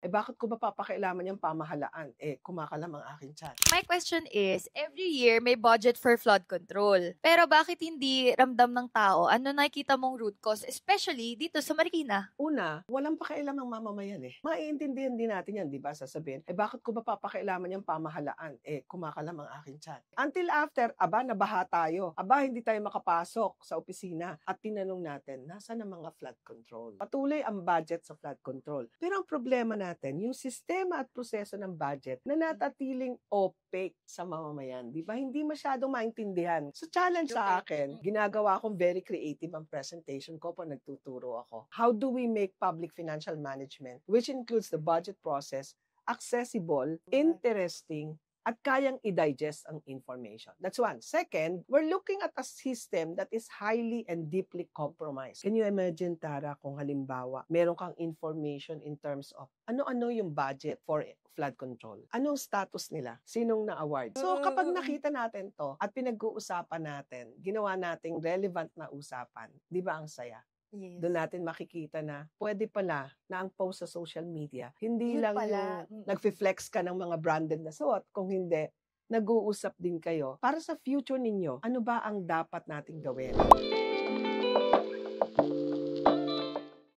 bakit ko ba papakailaman yung pamahalaan? Kumakalam ang aking tiyan. My question is, every year may budget for flood control. Pero bakit hindi ramdam ng tao? Ano nakikita mong root cause, especially dito sa Marikina? Una, walang pakialam ang mamamayan Maiintindihan din natin yan, di ba? Sasabihin, bakit ko ba papakailaman yung pamahalaan? Kumakalam ang aking tiyan. Until after, nabaha tayo. Hindi tayo makapasok sa opisina. At tinanong natin, nasaan ang mga flood control? Patuloy ang budget sa flood control. Pero ang problema natin, yung sistema at proseso ng budget na natatiling opaque sa mamamayan. Di ba? Hindi masyadong maintindihan. So challenge sa akin, ginagawa akong very creative ang presentation ko pag nagtuturo ako. How do we make public financial management, which includes the budget process, accessible, interesting, at kayang i-digest ang information. That's one. Second, we're looking at a system that is highly and deeply compromised. Can you imagine, Tara, kung halimbawa, meron kang information in terms of ano-ano yung budget for flood control? Anong status nila? Sinong na-award? So, kapag nakita natin to at pinag-uusapan natin, ginawa nating relevant na usapan, di ba ang saya? Yes. Doon natin makikita na pwede pala na ang post sa social media, hindi Yun lang pala. yung nagfi-flex ka ng mga branded na suot, kung hindi, nag-uusap din kayo para sa future ninyo, ano ba ang dapat nating gawin?